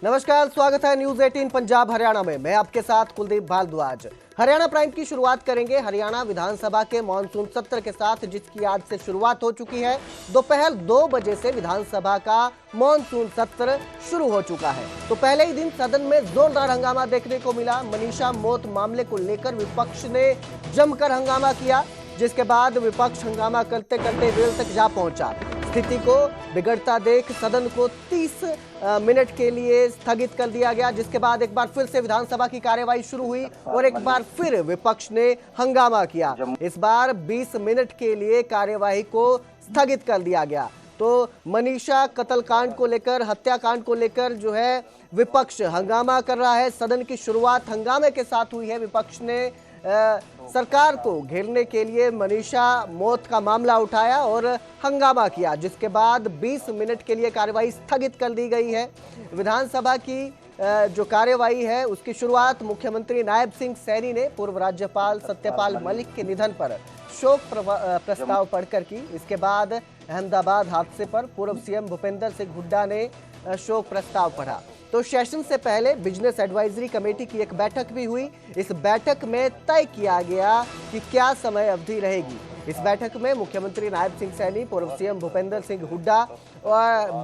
नमस्कार, स्वागत है न्यूज 18 पंजाब हरियाणा में। मैं आपके साथ कुलदीप भारद्वाज। हरियाणा प्राइम की शुरुआत करेंगे हरियाणा विधानसभा के मानसून सत्र के साथ, जिसकी आज से शुरुआत हो चुकी है। दोपहर 2 बजे से विधानसभा का मानसून सत्र शुरू हो चुका है। तो पहले ही दिन सदन में जोरदार हंगामा देखने को मिला। मनीषा मौत मामले को लेकर विपक्ष ने जमकर हंगामा किया, जिसके बाद विपक्ष हंगामा करते करते वेल तक जा पहुंचा। स्थिति को बिगड़ता देख सदन को 30 मिनट के लिए स्थगित कर दिया गया, जिसके बाद एक बार फिर से विधानसभा की कार्यवाही शुरू हुई और एक बार फिर विपक्ष ने हंगामा किया। इस बार 20 मिनट के लिए कार्यवाही को स्थगित कर दिया गया। तो मनीषा कत्लकांड को लेकर, हत्याकांड को लेकर जो है विपक्ष हंगामा कर रहा है। सदन की शुरुआत हंगामे के साथ हुई है। विपक्ष ने सरकार को घेरने के लिए मनीषा मौत का मामला उठाया और हंगामा किया, जिसके बाद 20 मिनट के लिए कार्यवाही स्थगित कर दी गई है। विधानसभा की जो कार्यवाही है उसकी शुरुआत मुख्यमंत्री नायब सिंह सैनी ने पूर्व राज्यपाल सत्यपाल मलिक के निधन पर शोक प्रस्ताव पढ़कर की। इसके बाद अहमदाबाद हादसे पर पूर्व सीएम भूपेंद्र सिंह हुड्डा ने शोक प्रस्ताव पढ़ा। तो सेशन से पहले बिजनेस एडवाइजरी कमेटी की एक बैठक भी हुई। इस बैठक में तय किया गया कि क्या समय अवधि रहेगी। इस बैठक में मुख्यमंत्री नायब सिंह सैनी, पूर्व सीएम भूपेंद्र सिंह हुड्डा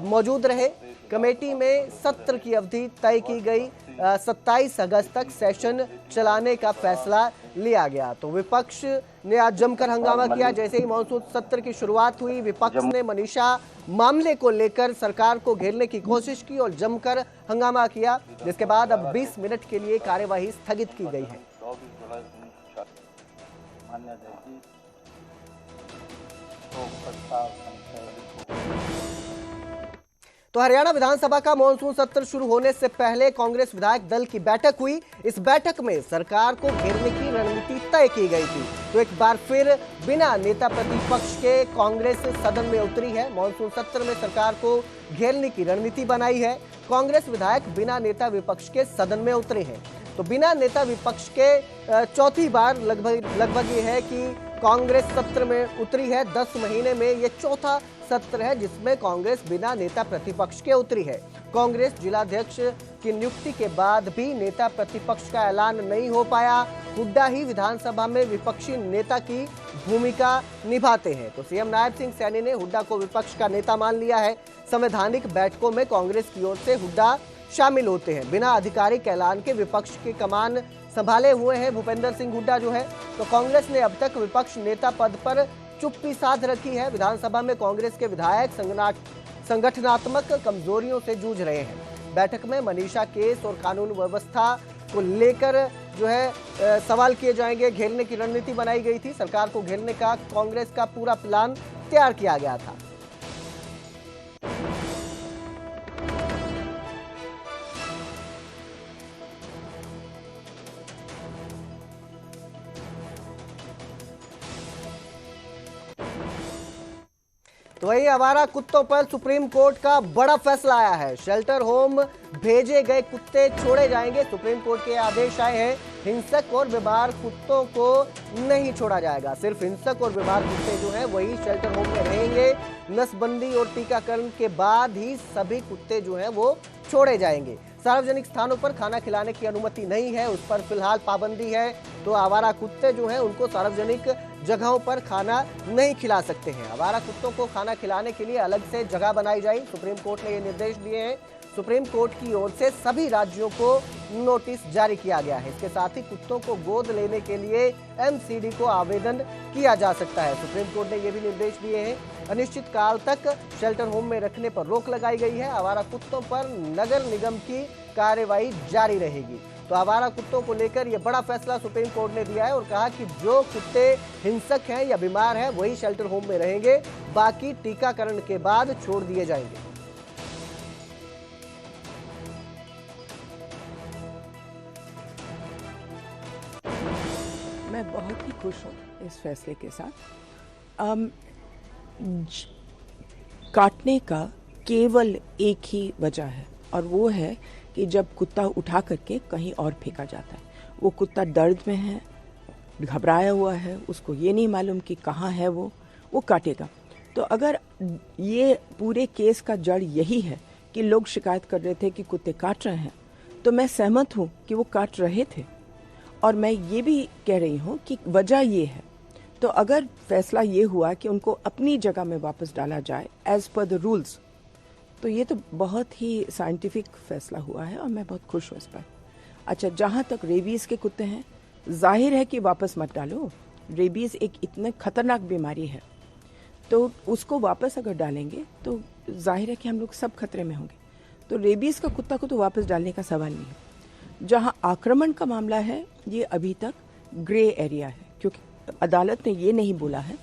मौजूद रहे। कमेटी में सत्र की अवधि तय की गई। 27 अगस्त तक सेशन चलाने का फैसला लिया गया। तो विपक्ष ने आज जमकर हंगामा किया। जैसे ही मानसून सत्र की शुरुआत हुई, विपक्ष ने मनीषा मामले को लेकर सरकार को घेरने की कोशिश की और जमकर हंगामा किया, जिसके बाद अब 20 मिनट के लिए कार्यवाही स्थगित की गई है। तो हरियाणा विधानसभा का मानसून सत्र शुरू होने से पहले कांग्रेस विधायक दल की बैठक हुई। इस बैठक में सरकार को घेरने की रणनीति तय की गई थी। तो एक बार फिर बिना नेता प्रतिपक्ष के कांग्रेस सदन में उतरी है। मानसून सत्र में सरकार को घेरने की रणनीति बनाई है। कांग्रेस विधायक बिना नेता विपक्ष के सदन में उतरे हैं। तो बिना नेता विपक्ष के चौथी बार लगभग ये है कि कांग्रेस सत्र में उतरी है। 10 महीने में ये चौथा सत्र है जिसमें कांग्रेस बिना नेता प्रतिपक्ष के उतरी है। कांग्रेस जिलाध्यक्ष की नियुक्ति के बाद भी नेता प्रतिपक्ष का ऐलान नहीं हो पाया। हुड्डा ही विधानसभा में विपक्षी नेता की भूमिका निभाते हैं। तो सीएम नायब सिंह सैनी ने हुड्डा को विपक्ष का नेता मान लिया है। संवैधानिक बैठकों में कांग्रेस की ओर से हुड्डा शामिल होते हैं। बिना आधिकारिक ऐलान के विपक्ष की कमान संभाले हुए हैं भूपेंद्र सिंह हुड्डा जो है। तो कांग्रेस ने अब तक विपक्ष नेता पद पर चुप्पी साध रखी है। विधानसभा में कांग्रेस के विधायक संगठनात्मक कमजोरियों से जूझ रहे हैं। बैठक में मनीषा केस और कानून व्यवस्था को लेकर जो है सवाल किए जाएंगे। घेरने की रणनीति बनाई गई थी। सरकार को घेरने का कांग्रेस का पूरा प्लान तैयार किया गया था। तो वही आवारा कुत्तों पर सुप्रीम कोर्ट का बड़ा फैसला आया है। शेल्टर होम भेजे गए कुत्ते छोड़े जाएंगे। सुप्रीम कोर्ट के आदेश आए हैं। हिंसक और बीमार कुत्तों को नहीं छोड़ा जाएगा। सिर्फ हिंसक और बीमार कुत्ते जो हैं वही शेल्टर होम में रहेंगे। नसबंदी और टीकाकरण के बाद ही सभी कुत्ते जो हैं वो छोड़े जाएंगे। सार्वजनिक स्थानों पर खाना खिलाने की अनुमति नहीं है, उस पर फिलहाल पाबंदी है। तो आवारा कुत्ते जो हैं उनको सार्वजनिक जगहों पर खाना नहीं खिला सकते हैं। आवारा कुत्तों को खाना खिलाने के लिए अलग से जगह बनाई जाए, सुप्रीम कोर्ट ने ये निर्देश दिए हैं। सुप्रीम कोर्ट की ओर से सभी राज्यों को नोटिस जारी किया गया है। इसके साथ ही कुत्तों को गोद लेने के लिए एमसीडी को आवेदन किया जा सकता है। सुप्रीम कोर्ट ने ये भी निर्देश दिए हैं। अनिश्चित काल तक शेल्टर होम में रखने पर रोक लगाई गई है। आवारा कुत्तों पर नगर निगम की कार्रवाई जारी रहेगी। तो आवारा कुत्तों को लेकर यह बड़ा फैसला सुप्रीम कोर्ट ने दिया है और कहा कि जो कुत्ते हिंसक हैं या बीमार हैं वही शेल्टर होम में रहेंगे, बाकी टीकाकरण के बाद छोड़ दिए जाएंगे। मैं बहुत ही खुश हूँ इस फैसले के साथ। काटने का केवल एक ही वजह है और वो है कि जब कुत्ता उठा करके कहीं और फेंका जाता है। वो कुत्ता दर्द में है, घबराया हुआ है, उसको ये नहीं मालूम कि कहाँ है वो काटेगा। तो अगर ये पूरे केस का जड़ यही है कि लोग शिकायत कर रहे थे कि कुत्ते काट रहे हैं, तो मैं सहमत हूँ कि वो काट रहे थे। और मैं ये भी कह रही हूँ कि वजह ये है, तो अगर फैसला ये हुआ कि उनको अपनी जगह में वापस डाला जाए एज पर द रूल्स, तो ये तो बहुत ही साइंटिफिक फैसला हुआ है और मैं बहुत खुश हूँ इस पर। अच्छा, जहाँ तक रेबीज़ के कुत्ते हैं, जाहिर है कि वापस मत डालो। रेबीज़ एक इतने खतरनाक बीमारी है, तो उसको वापस अगर डालेंगे तो जाहिर है कि हम लोग सब खतरे में होंगे। तो रेबीज़ का कुत्ता को तो वापस डालने का सवाल नहीं है। जहाँ आक्रमण का मामला है, ये अभी तक ग्रे एरिया है, क्योंकि अदालत ने ये नहीं बोला है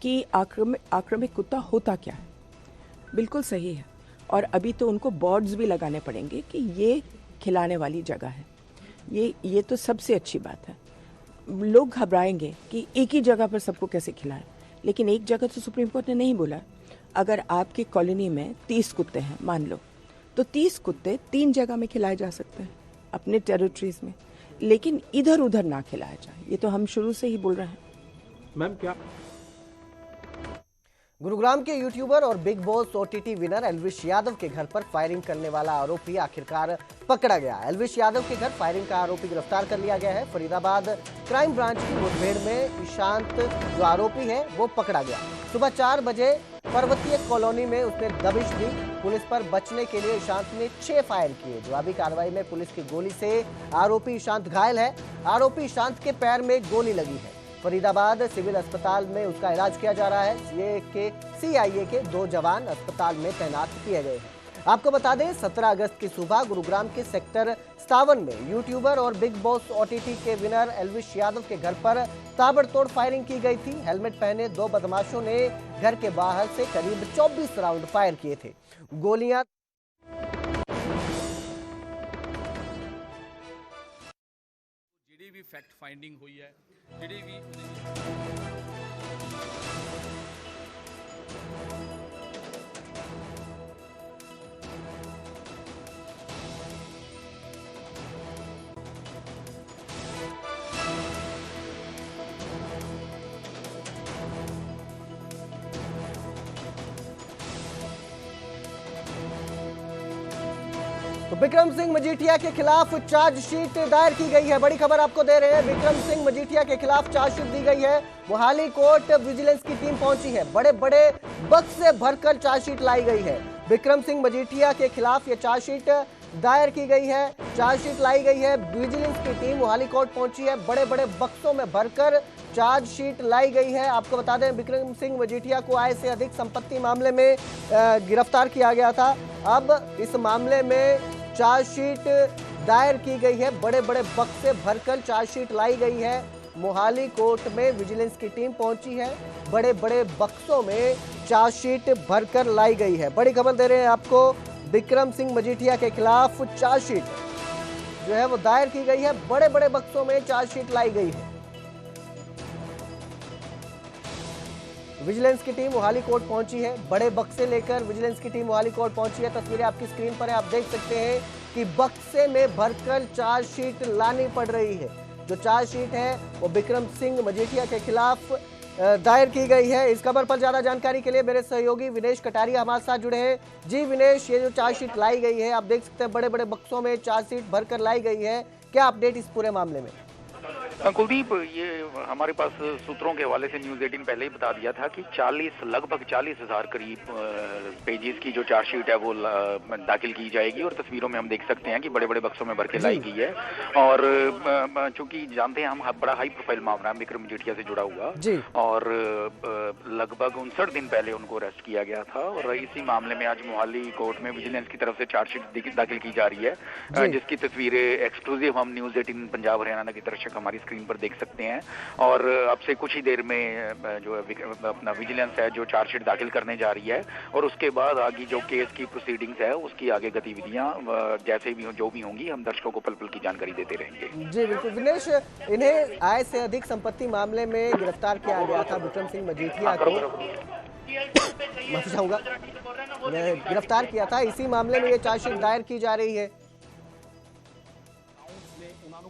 कि आक्रामक कुत्ता होता क्या है। बिल्कुल सही है, और अभी तो उनको बोर्ड्स भी लगाने पड़ेंगे कि ये खिलाने वाली जगह है। ये तो सबसे अच्छी बात है। लोग घबराएंगे कि एक ही जगह पर सबको कैसे खिलाएं, लेकिन एक जगह तो सुप्रीम कोर्ट ने नहीं बोला। अगर आपकी कॉलोनी में 30 कुत्ते हैं मान लो, तो 30 कुत्ते 3 जगह में खिलाए जा सकते हैं अपने टेरिटरीज में, लेकिन इधर उधर ना खिलाया जाए। ये तो हम शुरू से ही बोल रहे हैं। मैम, क्या गुरुग्राम के यूट्यूबर और big boss OTT winner Elvish Yadav के घर पर फायरिंग करने वाला आरोपी आखिरकार पकड़ा गया। एल्विश यादव के घर फायरिंग का आरोपी गिरफ्तार कर लिया गया है। फरीदाबाद क्राइम ब्रांच की मुठभेड़ में ईशांत जो आरोपी है वो पकड़ा गया। सुबह 4 बजे पर्वतीय कॉलोनी में उसने दबिश दी। पुलिस पर बचने के लिए ईशांत ने 6 फायर किए। जवाबी कार्रवाई में पुलिस की गोली से आरोपी ईशांत घायल है। आरोपी ईशांत के पैर में गोली लगी है। फरीदाबाद सिविल अस्पताल में उसका इलाज किया जा रहा है। सीआईए के 2 जवान अस्पताल में तैनात किए गए हैं। आपको बता दें, 17 अगस्त की सुबह गुरुग्राम के सेक्टर 57 में यूट्यूबर और बिग बॉस ओटीटी के विनर एल्विश यादव के घर पर ताबड़तोड़ फायरिंग की गई थी। हेलमेट पहने 2 बदमाशों ने घर के बाहर से करीब 24 राउंड फायर किए थे। गोलियां जीडीवी फैक्ट फाइंडिंग हुई है। जीडीवी तो विक्रम सिंह मजीठिया के खिलाफ चार्जशीट दायर की गई है। बड़ी खबर आपको दे रहे हैं, विक्रम सिंह मजीठिया के खिलाफ चार्जशीट दी गई है। मोहाली कोर्ट विजिलेंस की टीम पहुंची है। बड़े बड़े बक्स से भरकर चार्जशीट लाई गई है। विक्रम सिंह मजीठिया के खिलाफ ये चार्जशीट दायर की गई है, चार्जशीट लाई गई है। विजिलेंस की टीम मोहाली कोर्ट पहुंची है। बड़े बड़े बक्सों में भरकर चार्जशीट लाई गई है। आपको बता दें, विक्रम सिंह मजीठिया को आय से अधिक संपत्ति मामले में गिरफ्तार किया गया था। अब इस मामले में चार्जशीट दायर की गई है। बड़े बड़े बक्से भरकर चार्जशीट लाई गई है। मोहाली कोर्ट में विजिलेंस की टीम पहुंची है। बड़े बड़े बक्सों में चार्जशीट भरकर लाई गई है। बड़ी खबर दे रहे हैं आपको, विक्रम सिंह मजीठिया के खिलाफ चार्जशीट जो है वो दायर की गई है। बड़े बड़े बक्सों में चार्जशीट लाई गई है। विजिलेंस की टीम मोहाली कोर्ट पहुंची है। बड़े बक्से लेकर विजिलेंस की टीम मोहाली कोर्ट पहुंची है। तस्वीरें आपकी स्क्रीन पर है, आप देख सकते हैं कि बक्से में भरकर चार्जशीट लानी पड़ रही है। जो चार्जशीट है वो विक्रम सिंह मजीठिया के खिलाफ दायर की गई है। इस खबर पर ज्यादा जानकारी के लिए मेरे सहयोगी विनेश कटारिया हमारे साथ जुड़े हैं। जी विनेश, ये जो चार्जशीट लाई गई है, आप देख सकते हैं बड़े बड़े बक्सों में चार्जशीट भरकर लाई गई है। क्या अपडेट इस पूरे मामले में? कुलदीप, ये हमारे पास सूत्रों के हवाले से न्यूज़ 18 पहले ही बता दिया था कि लगभग 40,000 करीब पेजेस की जो चार्जशीट है वो दाखिल की जाएगी। और तस्वीरों में हम देख सकते हैं कि बड़े बड़े बक्सों में भर के लाई गई है। और चूंकि जानते हैं हम, बड़ा हाई प्रोफाइल मामला है विक्रम मजीठिया से जुड़ा हुआ, और लगभग 59 दिन पहले उनको अरेस्ट किया गया था। और इसी मामले में आज मोहाली कोर्ट में विजिलेंस की तरफ से चार्जशीट दाखिल की जा रही है, जिसकी तस्वीरें एक्सक्लूसिव हम न्यूज़ 18 पंजाब हरियाणा की दर्शक हमारी स्क्रीन पर देख सकते हैं। और अब से कुछ ही देर में जो अपना विजिलेंस है जो चार्जशीट दाखिल करने जा रही है, और उसके बाद आगे जो केस की प्रोसीडिंग्स है उसकी आगे गतिविधियां जैसे भी जो भी होंगी हम दर्शकों को पल पल की जानकारी देते रहेंगे। जी बिल्कुल विनेश, इन्हें आय से अधिक संपत्ति मामले में गिरफ्तार किया गया था। विक्रम सिंह मजीठिया को माफी चाहूंगा, गिरफ्तार किया था। इसी मामले में ये चार्जशीट दायर की जा रही है।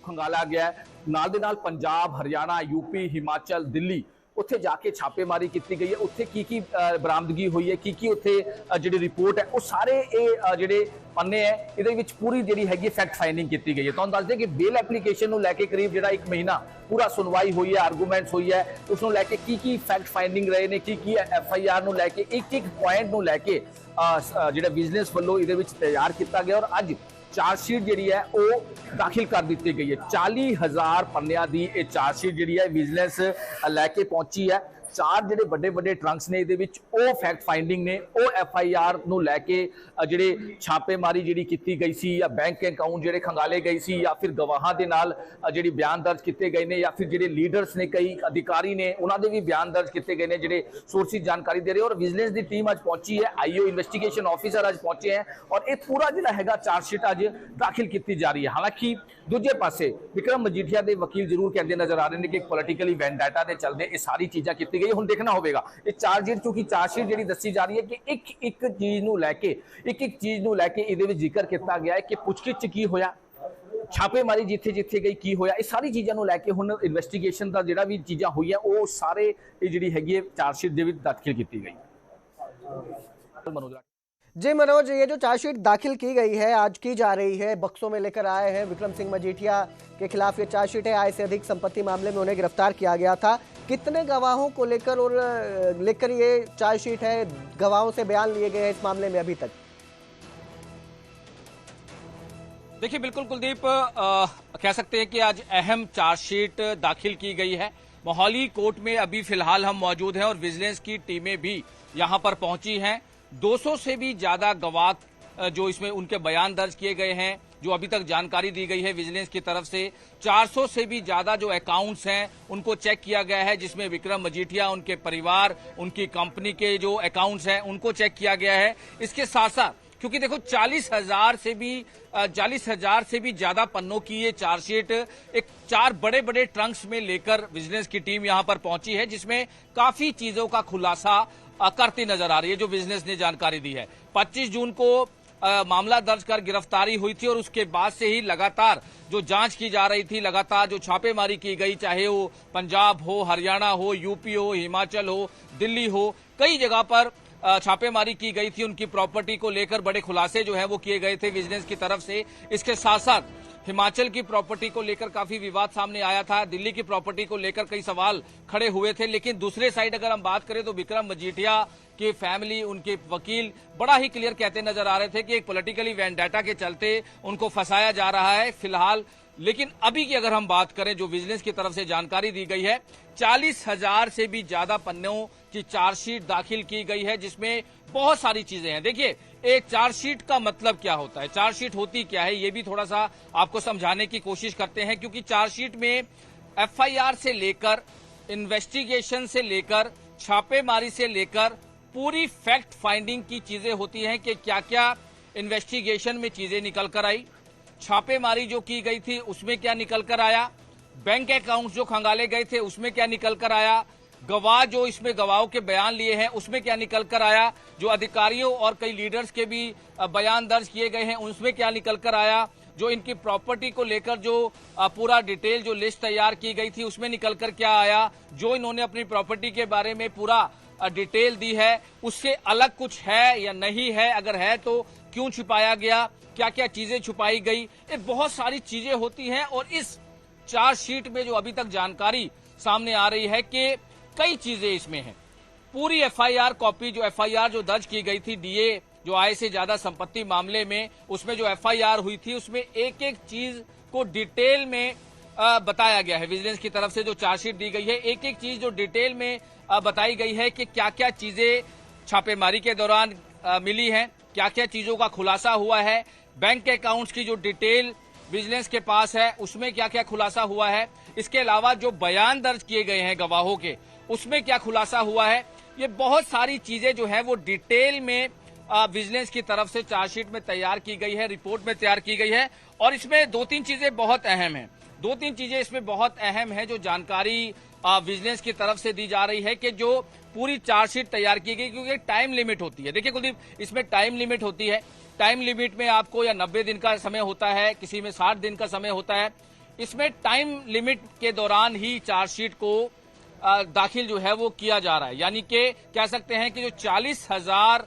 खंगाला गया है। नाल दे नाल पंजाब, हरियाणा, यूपी, हिमाचल, दिल्ली ਉੱਥੇ ਜਾ ਕੇ ਛਾਪੇਮਾਰੀ ਕੀਤੀ ਗਈ ਹੈ, ਉੱਥੇ ਕੀ ਬਰਾਮਦਗੀ ਹੋਈ ਹੈ, ਕੀ ਉੱਥੇ ਜਿਹੜੀ ਰਿਪੋਰਟ ਹੈ, ਉਹ ਸਾਰੇ ਇਹ ਜਿਹੜੇ ਪੰਨੇ ਹੈ ਇਹਦੇ ਵਿੱਚ ਪੂਰੀ ਜਿਹੜੀ ਹੈਗੀ ਫੈਕਟ ਫਾਈਂਡਿੰਗ ਕੀਤੀ ਗਈ ਹੈ। ਤੁਹਾਨੂੰ ਦੱਸ ਦੇ ਕਿ ਬੇਲ ਐਪਲੀਕੇਸ਼ਨ ਨੂੰ ਲੈ ਕੇ ਕਰੀਬ ਜਿਹੜਾ 1 ਮਹੀਨਾ ਪੂਰਾ ਸੁਣਵਾਈ ਹੋਈ ਹੈ, ਆਰਗੂਮੈਂਟਸ ਹੋਈ ਹੈ, ਉਸ ਨੂੰ ਲੈ ਕੇ ਕੀ ਫੈਕਟ ਫਾਈਂਡਿੰਗ ਰਹੇ ਨੇ, ਕੀ FIR ਨੂੰ ਲੈ ਕੇ ਇੱਕ ਪੁਆਇੰਟ ਨੂੰ ਲੈ ਕੇ ਜਿਹੜਾ ਵਿਜੀਲੈਂਸ ਵੱਲੋਂ ਇਹਦੇ ਵਿੱਚ ਤਿਆਰ ਕੀਤਾ ਗਿਆ ਔਰ ਅੱਜ ਚਾਰਜਸ਼ੀਟ ਜਿਹੜੀ ਹੈ ਉਹ ਦਾਖਲ ਕਰ ਦਿੱਤੀ ਗਈ ਹੈ। 40,000 ਪੰਨਿਆਂ ਦੀ ਇਹ ਚਾਰਜਸ਼ੀਟ ਜਿਹੜੀ ਹੈ ਵਿਜੀਲੈਂਸ ਲੈ ਕੇ ਪਹੁੰਚੀ ਹੈ। 4 ਜਿਹੜੇ ਵੱਡੇ ਟਰੰਕਸ ਨੇ ਇਹਦੇ ਵਿੱਚ ਉਹ ਫੈਕਟ ਫਾਈਂਡਿੰਗ ਨੇ, ਉਹ FIR ਨੂੰ ਲੈ ਕੇ ਜਿਹੜੇ ਛਾਪੇਮਾਰੀ ਜਿਹੜੀ ਕੀਤੀ ਗਈ ਸੀ ਜਾਂ ਬੈਂਕ ਅਕਾਊਂਟ ਜਿਹੜੇ ਖੰਗਾਲੇ ਗਏ ਸੀ ਜਾਂ ਫਿਰ ਗਵਾਹਾਂ ਦੇ ਨਾਲ ਜਿਹੜੀ ਬਿਆਨ ਦਰਜ ਕੀਤੇ ਗਏ ਨੇ ਜਾਂ ਫਿਰ ਜਿਹੜੇ ਲੀਡਰਸ ਨੇ ਕਈ ਅਧਿਕਾਰੀ ਨੇ ਉਹਨਾਂ ਦੇ ਵੀ ਬਿਆਨ ਦਰਜ ਕੀਤੇ ਗਏ ਨੇ ਜਿਹੜੇ ਸੋਰਸਿਸ ਜਾਣਕਾਰੀ ਦੇ ਰਹੇ ਔਰ ਵਿਜੀਲੈਂਸ ਦੀ ਟੀਮ ਅੱਜ ਪਹੁੰਚੀ ਹੈ, IO ਇਨਵੈਸਟੀਗੇਸ਼ਨ ਆਫੀਸਰ ਅੱਜ ਪਹੁੰਚੇ ਹੈ ਔਰ ਇਹ ਪੂਰਾ ਜਿਹੜਾ ਹੈਗਾ ਚਾਰਜਸ਼ੀਟ ਅੱਜ ਦਾਖਲ ਕੀਤੀ ਜਾ ਰਹੀ ਹੈ। ਹਾਲਾਂਕਿ ਦੂਜੇ ਪਾਸੇ ਵਿਕਰਮ ਮਜੀਠੀਆ ਦੇ ਵਕੀਲ ਜ਼ਰੂਰ ਕਹਿੰਦੇ ਨਜ਼ਰ ਆ ਰਹੇ ਨੇ ਕਿ ਪੋਲੀਟੀਕਲੀ ਵੈਂਡਾਟਾ ਦੇ ਚੱਲਦੇ ਇਹ ਸਾਰੀ ਚੀਜ਼ਾਂ ਕੀਤੀ ਗਈ। ਹੁਣ ਦੇਖਣਾ ਹੋਵੇਗਾ ਇਹ ਚਾਰਜਸ਼ੀਟ ਕਿਉਂਕਿ ਚਾਰਜਸ਼ੀਟ ਜਿਹੜੀ ਦੱਸੀ ਜਾ ਰਹੀ ਹੈ ਕਿ ਇੱਕ ਚੀਜ਼ ਨੂੰ ਲੈ ਕੇ ਇਹਦੇ ਵਿੱਚ ਜ਼ਿਕਰ ਕੀਤਾ ਗਿਆ ਹੈ ਕਿ ਪੁੱਛਗਿੱਛ 'ਚ ਕੀ ਹੋਇਆ, ਛਾਪੇਮਾਰੀ ਜਿੱਥੇ ਗਈ ਕੀ ਹੋਇਆ, ਇਹ ਸਾਰੀ ਚੀਜ਼ਾਂ ਨੂੰ ਲੈ ਕੇ ਹੁਣ ਇਨਵੈਸਟੀਗੇਸ਼ਨ ਦਾ ਜਿਹੜਾ ਵੀ ਚੀਜ਼ਾਂ ਹੋਈਆਂ ਉਹ ਸਾਰੇ ਇਹ ਜਿਹੜੀ ਹੈਗੀ ਹੈ ਚਾਰਜਸ਼ੀਟ ਦੇ ਵਿੱਚ ਦਾਖਲ ਕੀਤੀ गई। जी मनोज, ये जो चार्जशीट दाखिल की गई है, आज की जा रही है, बक्सों में लेकर आए हैं विक्रम सिंह मजीठिया के खिलाफ ये चार्जशीट है। आय से अधिक संपत्ति मामले में उन्हें गिरफ्तार किया गया था। कितने गवाहों को लेकर ये चार्जशीट है, गवाहों से बयान लिए गए हैं इस मामले में अभी तक? देखिए बिल्कुल कुलदीप, कह सकते हैं कि आज अहम चार्जशीट दाखिल की गई है। मोहाली कोर्ट में अभी फिलहाल हम मौजूद हैं और विजिलेंस की टीमें भी यहां पर पहुंची हैं। 200 से भी ज्यादा गवाह जो इसमें उनके बयान दर्ज किए गए हैं, जो अभी तक जानकारी दी गई है विजिलेंस की तरफ से। 400 से भी ज्यादा जो अकाउंट्स हैं उनको चेक किया गया है, जिसमें विक्रम मजीठिया, उनके परिवार, उनकी कंपनी के जो अकाउंट्स हैं उनको चेक किया गया है। इसके साथ साथ क्योंकि देखो 40,000 से भी ज्यादा पन्नों की ये चार्जशीट एक 4 बड़े ट्रंक्स में लेकर विजिलेंस की टीम यहां पर पहुंची है, जिसमें काफी चीजों का खुलासा करती नजर आ रही है, जो विजिलेंस ने जानकारी दी है। 25 जून को मामला दर्ज कर गिरफ्तारी हुई थी और उसके बाद से ही लगातार जो जांच की जा रही थी, लगातार जो छापेमारी की गई, चाहे वो पंजाब हो, हरियाणा हो, यूपी हो, हिमाचल हो, दिल्ली हो, कई जगह पर छापेमारी की गई थी। उनकी प्रॉपर्टी को लेकर बड़े खुलासे जो है वो किए गए थे विजिलेंस की तरफ से। इसके साथ साथ हिमाचल की प्रॉपर्टी को लेकर काफी विवाद सामने आया था, दिल्ली की प्रॉपर्टी को लेकर कई सवाल खड़े हुए थे। लेकिन दूसरे साइड अगर हम बात करें तो विक्रम मजीठिया की फैमिली, उनके वकील बड़ा ही क्लियर कहते नजर आ रहे थे कि एक पॉलिटिकली वैंडाटा के चलते उनको फंसाया जा रहा है फिलहाल। लेकिन अभी की अगर हम बात करें, जो विजिलेंस की तरफ से जानकारी दी गई है, 40,000 से भी ज्यादा पन्नों की चार्जशीट दाखिल की गई है, जिसमें बहुत सारी चीजें हैं। देखिए, एक चार्जशीट का मतलब क्या होता है, चार्जशीट होती क्या है, ये भी थोड़ा सा आपको समझाने की कोशिश करते हैं। क्योंकि चार्जशीट में FIR से लेकर, इन्वेस्टिगेशन से लेकर, छापेमारी से लेकर पूरी फैक्ट फाइंडिंग की चीजें होती हैं कि क्या क्या इन्वेस्टिगेशन में चीजें निकल कर आई, छापेमारी जो की गई थी उसमें क्या निकल कर आया, बैंक अकाउंट जो खंगाले गए थे उसमें क्या निकल कर आया, गवाह जो इसमें गवाहों के बयान लिए हैं उसमें क्या निकल कर आया, जो अधिकारियों और कई लीडर्स के भी बयान दर्ज किए गए हैं उसमें क्या निकल कर आया, जो इनकी प्रॉपर्टी को लेकर जो पूरा डिटेल जो लिस्ट तैयार की गई थी उसमें निकल कर क्या आया, जो इन्होंने अपनी प्रॉपर्टी के बारे में पूरा डिटेल दी है उससे अलग कुछ है या नहीं है, अगर है तो क्यों छुपाया गया, क्या क्या चीजें छुपाई गई, ये बहुत सारी चीजें होती हैं। और इस चार्जशीट में जो अभी तक जानकारी सामने आ रही है कि कई चीजें इसमें हैं। पूरी FIR कॉपी, जो FIR जो दर्ज की गई थी DA जो आय से ज्यादा संपत्ति मामले में, उसमें जो FIR हुई थी उसमें एक एक चीज को डिटेल में बताया गया है। विजिलेंस की तरफ से जो चार्जशीट दी गई है, एक एक चीज जो डिटेल में बताई गई है कि क्या क्या चीजें छापेमारी के दौरान मिली हैं, क्या क्या चीजों का खुलासा हुआ है, बैंक अकाउंट्स की जो डिटेल विजिलेंस के पास है उसमें क्या क्या खुलासा हुआ है, इसके अलावा जो बयान दर्ज किए गए हैं गवाहों के उसमें क्या खुलासा हुआ है। ये बहुत सारी चीजें जो है वो डिटेल में विजिलेंस की तरफ से चार्जशीट में तैयार की गई है, रिपोर्ट में तैयार की गई है। और इसमें 2-3 चीजें बहुत अहम हैं, 2-3 चीजें इसमें बहुत अहम है जो जानकारी विजिलेंस की तरफ से दी जा रही है कि जो पूरी चार्जशीट तैयार की गई, क्योंकि टाइम लिमिट होती है। देखिए कुलदीप, इसमें टाइम लिमिट होती है, टाइम लिमिट में आपको या 90 दिन का समय होता है, किसी में 60 दिन का समय होता है। इसमें टाइम लिमिट के दौरान ही चार्जशीट को दाखिल जो है वो किया जा रहा है। यानी कि कह सकते हैं कि जो 40,000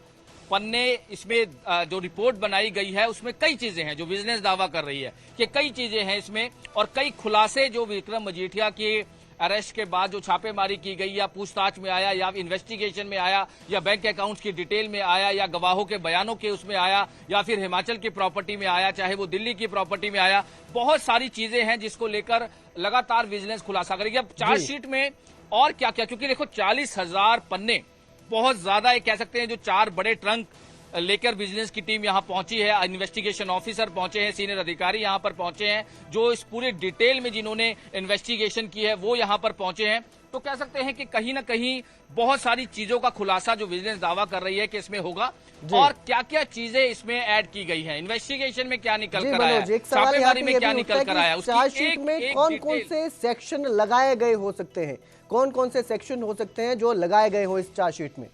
पन्ने इसमें जो रिपोर्ट बनाई गई है उसमें कई चीजें हैं जो विजिलेंस दावा कर रही है कि कई चीजें हैं इसमें, और कई खुलासे जो विक्रम मजीठिया के अरेस्ट के बाद जो छापेमारी की गई या पूछताछ में आया या इन्वेस्टिगेशन में आया या बैंक अकाउंट्स की डिटेल में आया या गवाहों के बयानों के उसमें आया या फिर हिमाचल की प्रॉपर्टी में आया, चाहे वो दिल्ली की प्रॉपर्टी में आया, बहुत सारी चीजें हैं जिसको लेकर लगातार विजिलेंस खुलासा करेगी। अब चार्जशीट में और क्या क्या, क्योंकि देखो 40,000 पन्ने बहुत ज्यादा है, कह सकते हैं। जो 4 बड़े ट्रंक लेकर विजिलेंस की टीम यहां पहुंची है, इन्वेस्टिगेशन ऑफिसर पहुंचे हैं, सीनियर अधिकारी यहां पर पहुंचे हैं, जो इस पूरे डिटेल में जिन्होंने इन्वेस्टिगेशन की है वो यहां पर पहुंचे हैं। तो कह सकते हैं कि कहीं ना कहीं बहुत सारी चीजों का खुलासा जो विजिलेंस दावा कर रही है कि इसमें होगा, और क्या क्या चीजें इसमें ऐड की गई है, इन्वेस्टिगेशन में क्या निकल कर आया, छापेमारी में क्या निकल कर आया, चार्जशीट में कौन कौन से सेक्शन लगाए गए हो सकते हैं, कौन कौन से सेक्शन हो सकते हैं जो लगाए गए हो इस चार्जशीट में?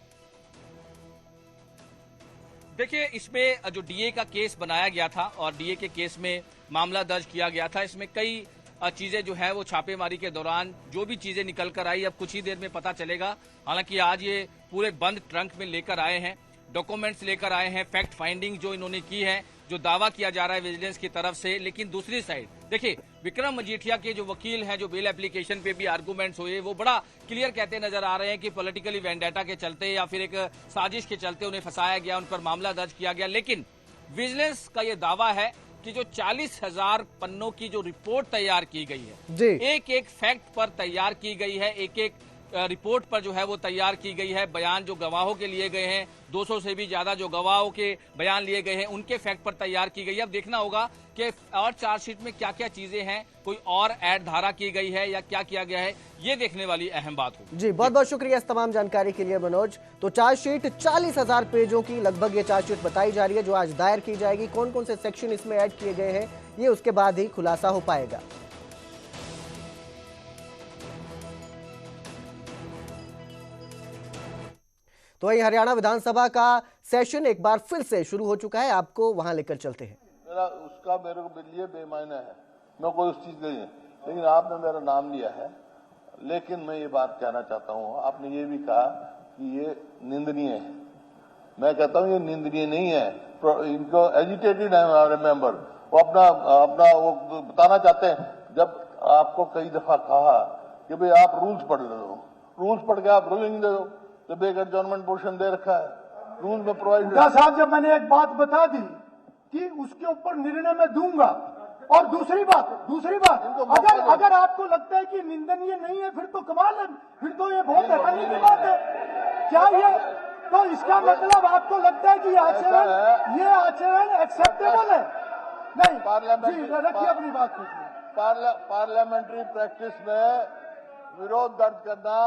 देखिए, इसमें जो डीए का केस बनाया गया था और डीए के केस में मामला दर्ज किया गया था, इसमें कई चीजें जो है वो छापेमारी के दौरान जो भी चीजें निकल कर आई अब कुछ ही देर में पता चलेगा। हालांकि आज ये पूरे बंद ट्रंक में लेकर आए हैं, डॉक्यूमेंट्स लेकर आए हैं, फैक्ट फाइंडिंग जो इन्होंने की है, जो दावा किया जा रहा है विजिलेंस की तरफ से। लेकिन दूसरी साइड देखिए, विक्रम मजीठिया के जो वकील हैं, जो बेल एप्लीकेशन पे भी आर्गूमेंट्स हुए, वो बड़ा क्लियर कहते नजर आ रहे हैं कि पॉलिटिकली वेंडेटा के चलते या फिर एक साजिश के चलते उन्हें फंसाया गया, उन पर मामला दर्ज किया गया। लेकिन विजिलेंस का ये दावा है कि जो 40,000 पन्नों की जो रिपोर्ट तैयार की गई है, एक एक फैक्ट पर तैयार की गई है, एक एक रिपोर्ट पर जो है वो तैयार की गई है, बयान जो गवाहों के लिए गए हैं, 200 से भी ज्यादा जो गवाहों के बयान लिए गए हैं उनके फैक्ट पर तैयार की गई है। अब देखना होगा कि और चार्जशीट में क्या क्या चीजें हैं, कोई और ऐड धारा की गई है या क्या किया गया है, ये देखने वाली अहम बात होगी। जी, बहुत बहुत शुक्रिया इस तमाम जानकारी के लिए मनोज। तो चार्जशीट 40,000 पेजों की लगभग ये चार्जशीट बताई जा रही है जो आज दायर की जाएगी। कौन कौन से सेक्शन इसमें ऐड किए गए हैं ये उसके बाद ही खुलासा हो पाएगा। तो वही हरियाणा विधानसभा का सेशन एक बार फिर से शुरू हो चुका है, आपको वहां लेकर चलते हैं। मेरे को लिए बेमायने है, मैं कोई उस चीज नहीं है, लेकिन आपने मेरा नाम लिया है। लेकिन मैं ये बात कहना चाहता हूँ, आपने ये भी कहा कि ये निंदनीय है। मैं कहता हूँ ये निंदनीय नहीं है। इनको एजिटेटेड है हमारे मेंबर, वो अपना वो बताना चाहते हैं। जब आपको कई दफा कहा कि भाई आप रूल्स पढ़ लो, रूल्स पढ़ के आप रूलिंग दे दो, तो बेगर गवर्नमेंट पोर्शन दे रखा है, रूल में प्रोवाइड। साहब, जब मैंने एक बात बता दी कि उसके ऊपर निर्णय मैं दूंगा, और दूसरी बात अगर आपको लगता है कि निंदनीय नहीं है फिर तो कमाल है, फिर तो ये बहुत हैरानी की बात है। क्या ये तो इसका मतलब आपको लगता है कि ये आचरण एक्सेप्टेबल है? नहीं, रखिए अपनी बात। पार्लियामेंट्री प्रैक्टिस में विरोध दर्ज करना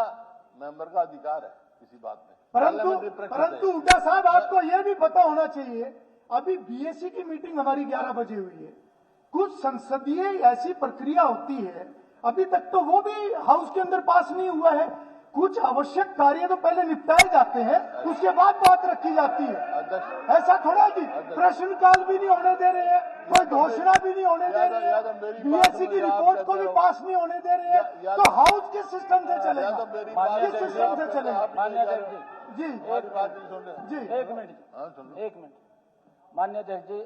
मेंबर का अधिकार है किसी बात में। परंतु हुड्डा साहब, आपको यह भी पता होना चाहिए, अभी बीएससी की मीटिंग हमारी 11 बजे हुई है। कुछ संसदीय ऐसी प्रक्रिया होती है, अभी तक तो वो भी हाउस के अंदर पास नहीं हुआ है। कुछ आवश्यक कार्य तो पहले निपटाए जाते हैं, उसके बाद बात रखी जाती है। ऐसा थोड़ा कि प्रश्नकाल भी नहीं होने दे रहे हैं, कोई घोषणा भी नहीं होने दे रहे हैं, बीएससी की रिपोर्ट को भी पास नहीं होने दे रहे हैं, तो हाउस किस सिस्टम से चलेगा? किस सिस्टम से चलेगा? जी एक मिनट माननीय अध्यक्ष जी,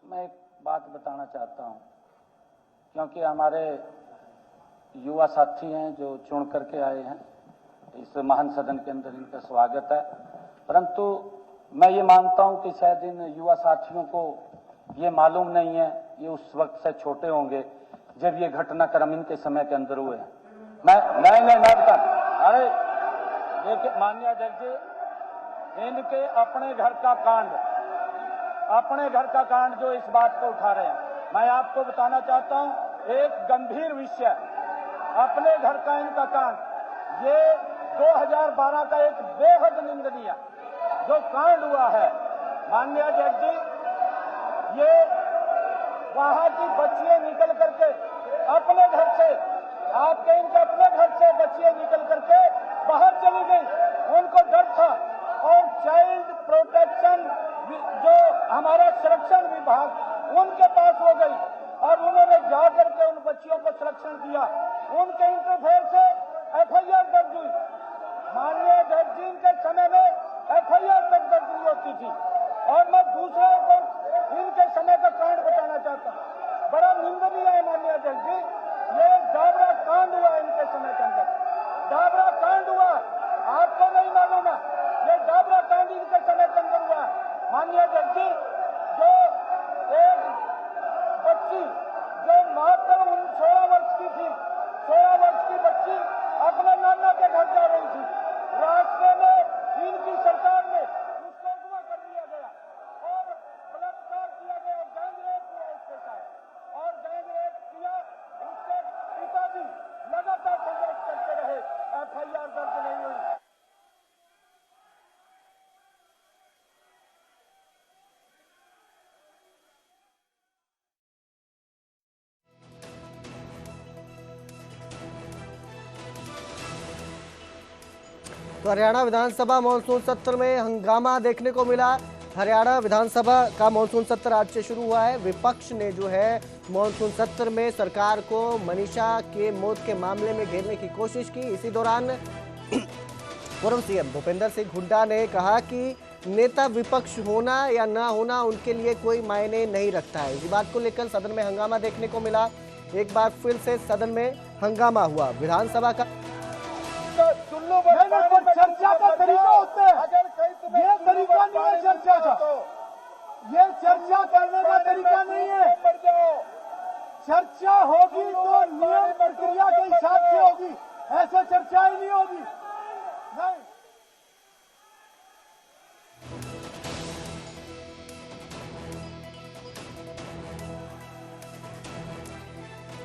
मैं एक बात बताना चाहता हूं, क्योंकि हमारे युवा साथी हैं जो चुन करके आए हैं इस महान सदन के अंदर, इनका स्वागत है। परंतु मैं ये मानता हूं कि शायद इन युवा साथियों को ये मालूम नहीं है, ये उस वक्त से छोटे होंगे जब ये घटनाक्रम इनके समय के अंदर हुए हैं। मैं बता, अरे देखिए माननीय अध्यक्ष जी, इनके अपने घर का कांड जो इस बात को उठा रहे हैं, मैं आपको बताना चाहता हूं, एक गंभीर विषय, अपने घर का इनका कांड, ये 2012 का एक बेहद निंदनीय जो कांड हुआ है। माननीय अध्यक्ष जी, ये वहां की बच्चियां निकल करके अपने घर से, आपके इनके अपने घर से बच्चियां निकल करके बाहर चली गई, उनको डर था, और चाइल्ड प्रोटेक्शन जो हमारा संरक्षण विभाग उनके पास हो गई और उन्होंने जाकर के उन बच्चियों को संरक्षण दिया। उनके इंटरफेयर से FIR दर्ज हुई। माननीय जज जी के समय में FIR तक दर्ज नहीं होती थी। और मैं दूसरा इनके समय का कांड बताना चाहता हूँ, बड़ा निंदनीय है माननीय जज जी, ये डाबरा कांड हुआ इनके समय के अंदर, डाबरा कांड हुआ, आपको नहीं मालूम है, ये डाबरा कांड इनके समय के अंदर हुआ। माननीय जज जी, जो एक बच्ची जो मात्र 16 वर्ष की थी, 16 वर्ष की बच्ची अपने नाना के घर जा रही थी, रास्ते में इनकी सरकार ने उसको अगवा कर लिया गया और बलात्कार किया गया, गैंग रेप हुआ उसके साथ। और गैंग रेप किया, उसके पिताजी लगातार संघर्ष करते रहे, FIR दर्ज नहीं हुई। तो हरियाणा विधानसभा मानसून सत्र में हंगामा देखने को मिला। हरियाणा विधानसभा का मानसून सत्र आज से शुरू हुआ है। विपक्ष ने जो है मानसून सत्र में सरकार को मनीषा के मौत के मामले में घेरने की कोशिश की। इसी दौरान पूर्व सीएम भूपेंद्र सिंह हुड्डा ने कहा कि नेता विपक्ष होना या ना होना उनके लिए कोई मायने नहीं रखता है। इसी बात को लेकर सदन में हंगामा देखने को मिला। एक बार फिर से सदन में हंगामा हुआ। विधानसभा का चर्चा का तरीका होता है, ये तरीका नहीं है चर्चा का, ये चर्चा करने का तरीका नहीं है। चर्चा होगी तो नियम प्रक्रिया के हिसाब से होगी, ऐसे चर्चा ही नहीं होगी। नहीं,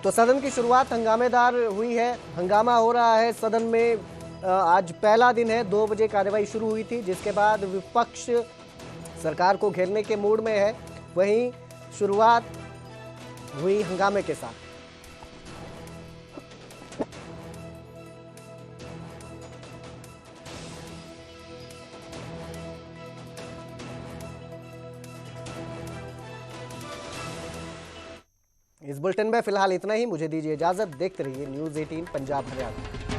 तो सदन की शुरुआत हंगामेदार हुई है। हंगामा हो रहा है सदन में। आज पहला दिन है, 2 बजे कार्यवाही शुरू हुई थी, जिसके बाद विपक्ष सरकार को घेरने के मूड में है। वहीं शुरुआत हुई हंगामे के साथ। इस बुलेटिन में फिलहाल इतना ही। मुझे दीजिए इजाजत। देखते रहिए न्यूज़ 18 पंजाब हरियाणा।